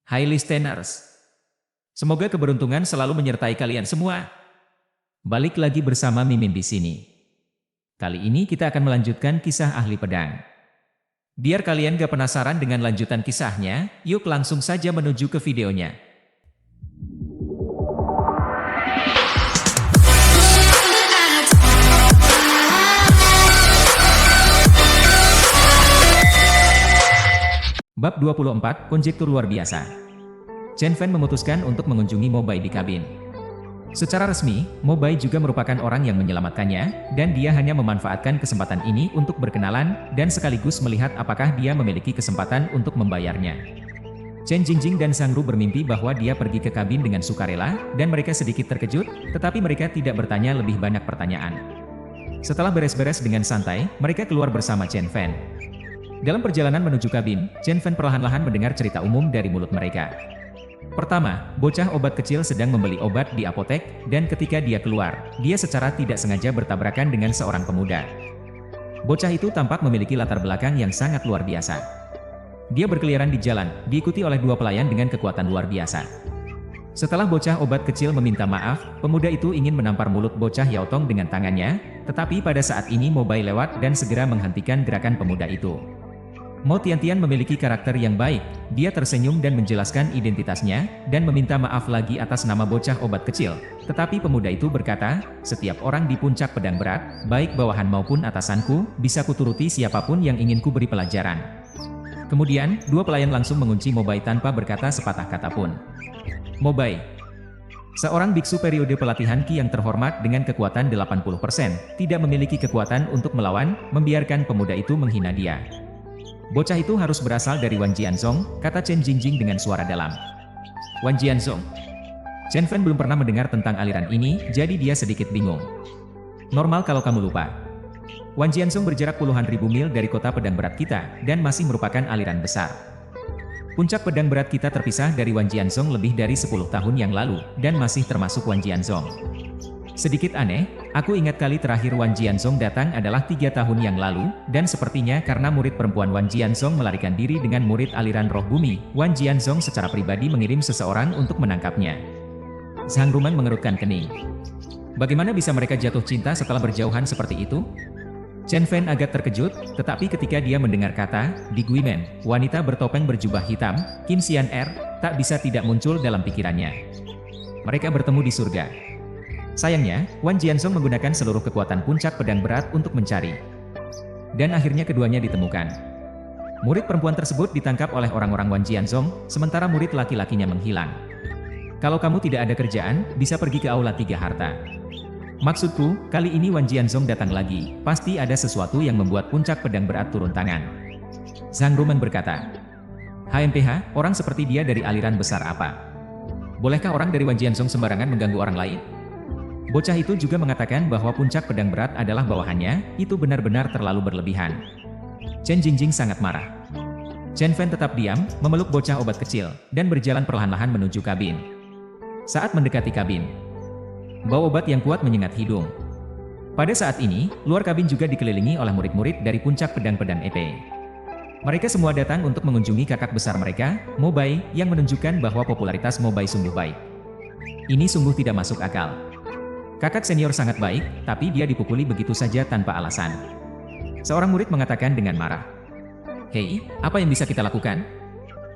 Hai listeners, semoga keberuntungan selalu menyertai kalian semua. Balik lagi bersama Mimin di sini. Kali ini kita akan melanjutkan kisah ahli pedang. Biar kalian gak penasaran dengan lanjutan kisahnya, yuk langsung saja menuju ke videonya. Bab 24, Konjektur Luar Biasa. Chen Fan memutuskan untuk mengunjungi Mo Bai di kabin. Secara resmi, Mo Bai juga merupakan orang yang menyelamatkannya, dan dia hanya memanfaatkan kesempatan ini untuk berkenalan, dan sekaligus melihat apakah dia memiliki kesempatan untuk membayarnya. Chen Jingjing dan Sang Ru bermimpi bahwa dia pergi ke kabin dengan sukarela, dan mereka sedikit terkejut, tetapi mereka tidak bertanya lebih banyak pertanyaan. Setelah beres-beres dengan santai, mereka keluar bersama Chen Fan. Dalam perjalanan menuju kabin, Chen Fan perlahan-lahan mendengar cerita umum dari mulut mereka. Pertama, bocah obat kecil sedang membeli obat di apotek, dan ketika dia keluar, dia secara tidak sengaja bertabrakan dengan seorang pemuda. Bocah itu tampak memiliki latar belakang yang sangat luar biasa. Dia berkeliaran di jalan, diikuti oleh dua pelayan dengan kekuatan luar biasa. Setelah bocah obat kecil meminta maaf, pemuda itu ingin menampar mulut bocah Yao Tong dengan tangannya, tetapi pada saat ini Mo Bai lewat dan segera menghentikan gerakan pemuda itu. Mo Tiantian memiliki karakter yang baik, dia tersenyum dan menjelaskan identitasnya, dan meminta maaf lagi atas nama bocah obat kecil. Tetapi pemuda itu berkata, setiap orang di puncak pedang berat, baik bawahan maupun atasanku, bisa kuturuti siapapun yang ingin ku beri pelajaran. Kemudian, dua pelayan langsung mengunci Mo Bai tanpa berkata sepatah kata pun. Mo Bai, seorang biksu periode pelatihan Qi yang terhormat dengan kekuatan 80%, tidak memiliki kekuatan untuk melawan, membiarkan pemuda itu menghina dia. Bocah itu harus berasal dari Wan Jianzong, kata Chen Jingjing dengan suara dalam. Wan Jianzong. Chen Fan belum pernah mendengar tentang aliran ini, jadi dia sedikit bingung. Normal kalau kamu lupa. Wan Jianzong berjarak puluhan ribu mil dari kota pedang berat kita, dan masih merupakan aliran besar. Puncak pedang berat kita terpisah dari Wan Jianzong lebih dari 10 tahun yang lalu, dan masih termasuk Wan Jianzong. Sedikit aneh, aku ingat kali terakhir Wan Jianzong datang adalah 3 tahun yang lalu, dan sepertinya karena murid perempuan Wan Jianzong melarikan diri dengan murid aliran roh bumi, Wan Jianzong secara pribadi mengirim seseorang untuk menangkapnya. Sang Ruman mengerutkan kening. Bagaimana bisa mereka jatuh cinta setelah berjauhan seperti itu? Chen Fan agak terkejut, tetapi ketika dia mendengar kata, Di Guimen, wanita bertopeng berjubah hitam, Kim Xian Er, tak bisa tidak muncul dalam pikirannya. Mereka bertemu di surga. Sayangnya, Wan Jianzong menggunakan seluruh kekuatan puncak pedang berat untuk mencari. Dan akhirnya keduanya ditemukan. Murid perempuan tersebut ditangkap oleh orang-orang Wan Jianzong, sementara murid laki-lakinya menghilang. Kalau kamu tidak ada kerjaan, bisa pergi ke Aula Tiga Harta. Maksudku, kali ini Wan Jianzong datang lagi, pasti ada sesuatu yang membuat puncak pedang berat turun tangan. Zhang Rumen berkata, HMPH, orang seperti dia dari aliran besar apa? Bolehkah orang dari Wan Jianzong sembarangan mengganggu orang lain? Bocah itu juga mengatakan bahwa puncak pedang berat adalah bawahannya, itu benar-benar terlalu berlebihan. Chen Jingjing sangat marah. Chen Fan tetap diam, memeluk bocah obat kecil, dan berjalan perlahan-lahan menuju kabin. Saat mendekati kabin, bau obat yang kuat menyengat hidung. Pada saat ini, luar kabin juga dikelilingi oleh murid-murid dari puncak pedang-pedang EP. Mereka semua datang untuk mengunjungi kakak besar mereka, Mo Bai, yang menunjukkan bahwa popularitas Mo Bai sungguh baik. Ini sungguh tidak masuk akal. Kakak senior sangat baik, tapi dia dipukuli begitu saja tanpa alasan. Seorang murid mengatakan dengan marah. Hei, apa yang bisa kita lakukan?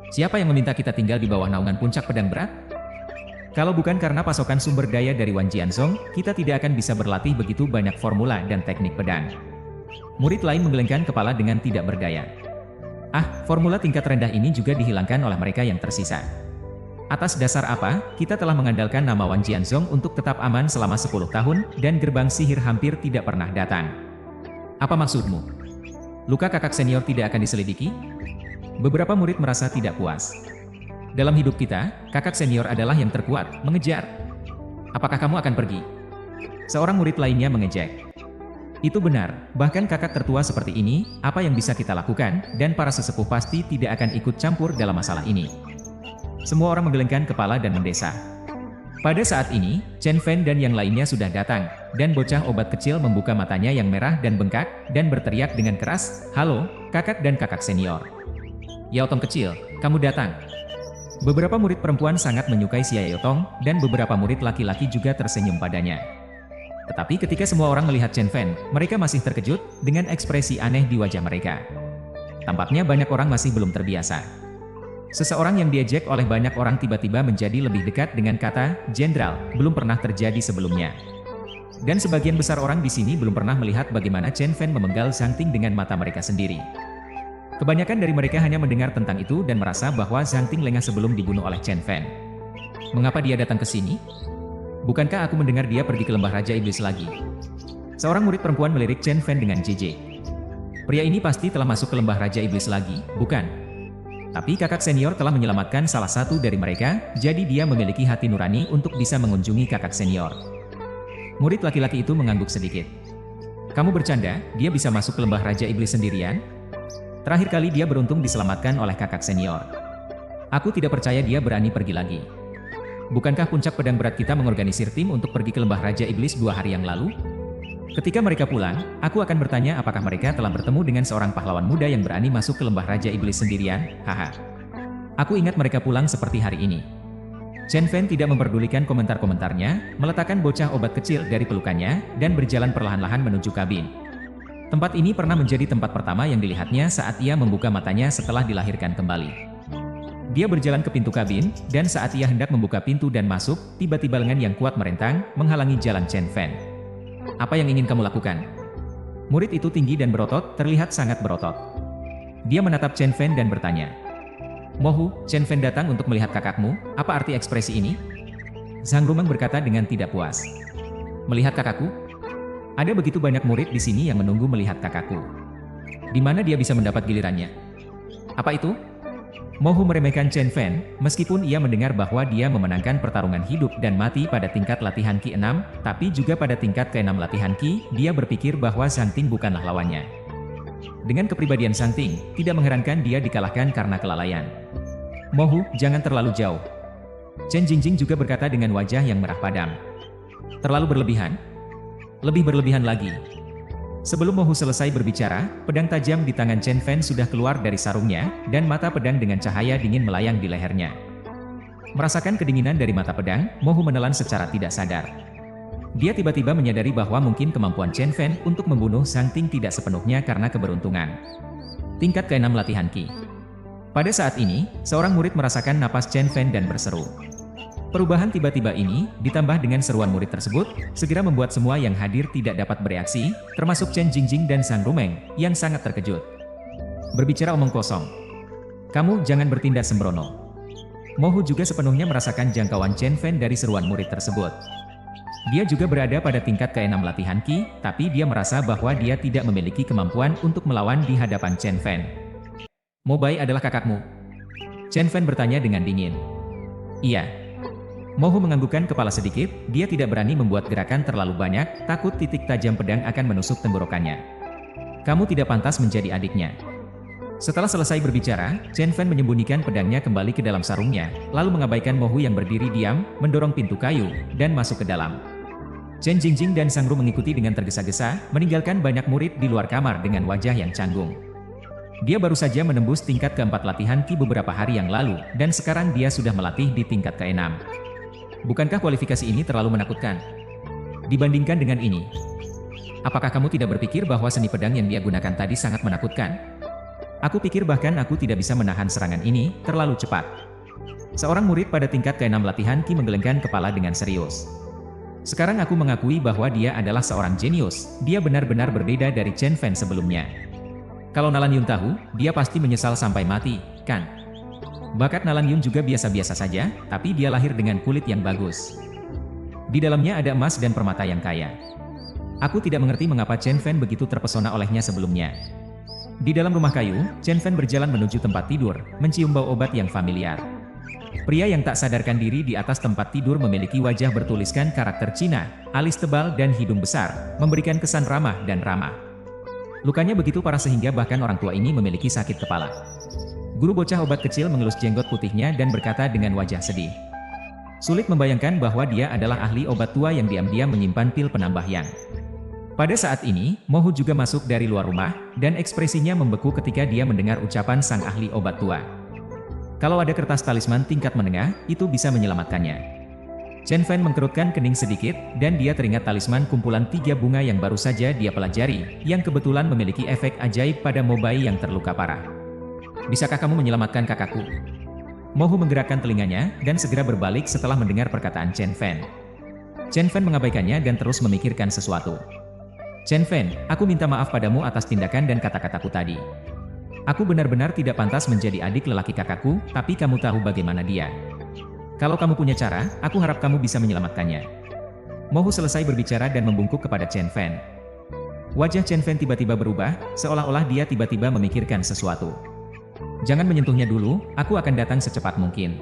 Siapa yang meminta kita tinggal di bawah naungan puncak pedang berat? Kalau bukan karena pasokan sumber daya dari Wan Jianzong, kita tidak akan bisa berlatih begitu banyak formula dan teknik pedang. Murid lain menggelengkan kepala dengan tidak berdaya. Ah, formula tingkat rendah ini juga dihilangkan oleh mereka yang tersisa. Atas dasar apa, kita telah mengandalkan nama Wan Jianzong untuk tetap aman selama 10 tahun, dan gerbang sihir hampir tidak pernah datang. Apa maksudmu? Luka kakak senior tidak akan diselidiki? Beberapa murid merasa tidak puas. Dalam hidup kita, kakak senior adalah yang terkuat, mengejar. Apakah kamu akan pergi? Seorang murid lainnya mengejek. Itu benar, bahkan kakak tertua seperti ini, apa yang bisa kita lakukan, dan para sesepuh pasti tidak akan ikut campur dalam masalah ini. Semua orang menggelengkan kepala dan mendesah. Pada saat ini, Chen Fan dan yang lainnya sudah datang, dan bocah obat kecil membuka matanya yang merah dan bengkak, dan berteriak dengan keras, Halo, kakak dan kakak senior. Yao Tong kecil, kamu datang. Beberapa murid perempuan sangat menyukai Xia Yotong, dan beberapa murid laki-laki juga tersenyum padanya. Tetapi ketika semua orang melihat Chen Fan, mereka masih terkejut dengan ekspresi aneh di wajah mereka. Tampaknya banyak orang masih belum terbiasa. Seseorang yang diejek oleh banyak orang tiba-tiba menjadi lebih dekat dengan kata "jenderal", belum pernah terjadi sebelumnya. Dan sebagian besar orang di sini belum pernah melihat bagaimana Chen Fan memenggal Zhang Ting dengan mata mereka sendiri. Kebanyakan dari mereka hanya mendengar tentang itu dan merasa bahwa Zhang Ting lengah sebelum dibunuh oleh Chen Fan. Mengapa dia datang ke sini? Bukankah aku mendengar dia pergi ke lembah Raja Iblis lagi? Seorang murid perempuan melirik Chen Fan dengan jijik. Pria ini pasti telah masuk ke lembah Raja Iblis lagi, bukan? Tapi kakak senior telah menyelamatkan salah satu dari mereka, jadi dia memiliki hati nurani untuk bisa mengunjungi kakak senior. Murid laki-laki itu mengangguk sedikit. Kamu bercanda, dia bisa masuk ke lembah Raja Iblis sendirian? Terakhir kali dia beruntung diselamatkan oleh kakak senior. Aku tidak percaya dia berani pergi lagi. Bukankah puncak pedang berat kita mengorganisir tim untuk pergi ke lembah Raja Iblis 2 hari yang lalu? Ketika mereka pulang, aku akan bertanya apakah mereka telah bertemu dengan seorang pahlawan muda yang berani masuk ke lembah Raja Iblis sendirian, haha. Aku ingat mereka pulang seperti hari ini. Chen Fan tidak memperdulikan komentar-komentarnya, meletakkan bocah obat kecil dari pelukannya, dan berjalan perlahan-lahan menuju kabin. Tempat ini pernah menjadi tempat pertama yang dilihatnya saat ia membuka matanya setelah dilahirkan kembali. Dia berjalan ke pintu kabin, dan saat ia hendak membuka pintu dan masuk, tiba-tiba lengan yang kuat merentang, menghalangi jalan Chen Fan. Apa yang ingin kamu lakukan? Murid itu tinggi dan berotot, terlihat sangat berotot. Dia menatap Chen Fan dan bertanya. Mohu, Chen Fan datang untuk melihat kakakmu, apa arti ekspresi ini? Zhang Rumeng berkata dengan tidak puas. Melihat kakakku? Ada begitu banyak murid di sini yang menunggu melihat kakakku. Di mana dia bisa mendapat gilirannya? Apa itu? Mohu meremehkan Chen Fan, meskipun ia mendengar bahwa dia memenangkan pertarungan hidup dan mati pada tingkat latihan Ki 6, tapi juga pada tingkat ke-6 latihan Ki, dia berpikir bahwa Zhang Ting bukanlah lawannya. Dengan kepribadian Zhang Ting, tidak mengherankan dia dikalahkan karena kelalaian. Mohu, jangan terlalu jauh. Chen Jingjing juga berkata dengan wajah yang merah padam. Terlalu berlebihan? Lebih berlebihan lagi. Sebelum Mohu selesai berbicara, pedang tajam di tangan Chen Fan sudah keluar dari sarungnya, dan mata pedang dengan cahaya dingin melayang di lehernya. Merasakan kedinginan dari mata pedang, Mohu menelan secara tidak sadar. Dia tiba-tiba menyadari bahwa mungkin kemampuan Chen Fan untuk membunuh Zhang Ting tidak sepenuhnya karena keberuntungan. Tingkat ke-6 latihan Ki. Pada saat ini, seorang murid merasakan napas Chen Fan dan berseru. Perubahan tiba-tiba ini, ditambah dengan seruan murid tersebut, segera membuat semua yang hadir tidak dapat bereaksi, termasuk Chen Jingjing dan Zhang Rumeng, yang sangat terkejut. Berbicara omong kosong. Kamu jangan bertindak sembrono. Mohu juga sepenuhnya merasakan jangkauan Chen Fan dari seruan murid tersebut. Dia juga berada pada tingkat ke-6 latihan Ki, tapi dia merasa bahwa dia tidak memiliki kemampuan untuk melawan di hadapan Chen Fan. Mobai adalah kakakmu? Chen Fan bertanya dengan dingin. Iya. Mohu menganggukkan kepala sedikit, dia tidak berani membuat gerakan terlalu banyak, takut titik tajam pedang akan menusuk tenggorokannya. Kamu tidak pantas menjadi adiknya. Setelah selesai berbicara, Chen Fan menyembunyikan pedangnya kembali ke dalam sarungnya, lalu mengabaikan Mohu yang berdiri diam, mendorong pintu kayu, dan masuk ke dalam. Chen Jingjing dan Zhang Ru mengikuti dengan tergesa-gesa, meninggalkan banyak murid di luar kamar dengan wajah yang canggung. Dia baru saja menembus tingkat ke-4 latihan Ki beberapa hari yang lalu, dan sekarang dia sudah melatih di tingkat ke-6. Bukankah kualifikasi ini terlalu menakutkan? Dibandingkan dengan ini, apakah kamu tidak berpikir bahwa seni pedang yang dia gunakan tadi sangat menakutkan? Aku pikir bahkan aku tidak bisa menahan serangan ini, terlalu cepat. Seorang murid pada tingkat ke-6 latihan Ki menggelengkan kepala dengan serius. Sekarang aku mengakui bahwa dia adalah seorang jenius, dia benar-benar berbeda dari Chen Fan sebelumnya. Kalau Nalan Yun tahu, dia pasti menyesal sampai mati, kan? Bakat Nalan Yun juga biasa-biasa saja, tapi dia lahir dengan kulit yang bagus. Di dalamnya ada emas dan permata yang kaya. Aku tidak mengerti mengapa Chen Fan begitu terpesona olehnya sebelumnya. Di dalam rumah kayu, Chen Fan berjalan menuju tempat tidur, mencium bau obat yang familiar. Pria yang tak sadarkan diri di atas tempat tidur memiliki wajah bertuliskan karakter Cina, alis tebal dan hidung besar, memberikan kesan ramah dan ramah. Lukanya begitu parah sehingga bahkan orang tua ini memiliki sakit kepala. Guru bocah obat kecil mengelus jenggot putihnya dan berkata dengan wajah sedih. Sulit membayangkan bahwa dia adalah ahli obat tua yang diam-diam menyimpan pil penambah yang. Pada saat ini, Mohu juga masuk dari luar rumah, dan ekspresinya membeku ketika dia mendengar ucapan sang ahli obat tua. Kalau ada kertas talisman tingkat menengah, itu bisa menyelamatkannya. Chen Fan mengkerutkan kening sedikit, dan dia teringat talisman kumpulan 3 bunga yang baru saja dia pelajari, yang kebetulan memiliki efek ajaib pada Mobai yang terluka parah. Bisakah kamu menyelamatkan kakakku? Mohu menggerakkan telinganya, dan segera berbalik setelah mendengar perkataan Chen Fan. Chen Fan mengabaikannya dan terus memikirkan sesuatu. Chen Fan, aku minta maaf padamu atas tindakan dan kata-kataku tadi. Aku benar-benar tidak pantas menjadi adik lelaki kakakku, tapi kamu tahu bagaimana dia. Kalau kamu punya cara, aku harap kamu bisa menyelamatkannya. Mohu selesai berbicara dan membungkuk kepada Chen Fan. Wajah Chen Fan tiba-tiba berubah, seolah-olah dia tiba-tiba memikirkan sesuatu. Jangan menyentuhnya dulu, aku akan datang secepat mungkin.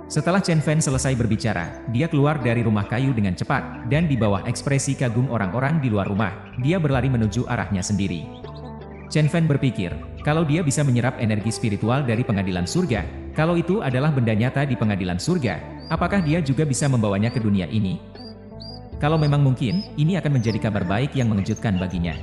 Setelah Chen Fan selesai berbicara, dia keluar dari rumah kayu dengan cepat, dan di bawah ekspresi kagum orang-orang di luar rumah, dia berlari menuju arahnya sendiri. Chen Fan berpikir, kalau dia bisa menyerap energi spiritual dari pengadilan surga, kalau itu adalah benda nyata di pengadilan surga, apakah dia juga bisa membawanya ke dunia ini? Kalau memang mungkin, ini akan menjadi kabar baik yang mengejutkan baginya.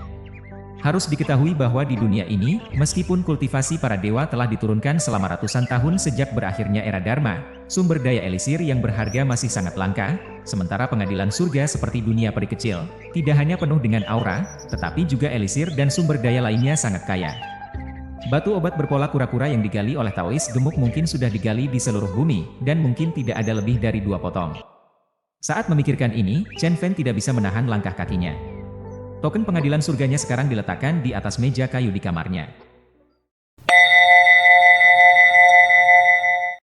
Harus diketahui bahwa di dunia ini, meskipun kultivasi para dewa telah diturunkan selama ratusan tahun sejak berakhirnya era Dharma, sumber daya elisir yang berharga masih sangat langka, sementara pengadilan surga seperti dunia peri kecil, tidak hanya penuh dengan aura, tetapi juga elisir dan sumber daya lainnya sangat kaya. Batu obat berpola kura-kura yang digali oleh Taois gemuk mungkin sudah digali di seluruh bumi, dan mungkin tidak ada lebih dari 2 potong. Saat memikirkan ini, Chen Fan tidak bisa menahan langkah kakinya. Token pengadilan surganya sekarang diletakkan di atas meja kayu di kamarnya.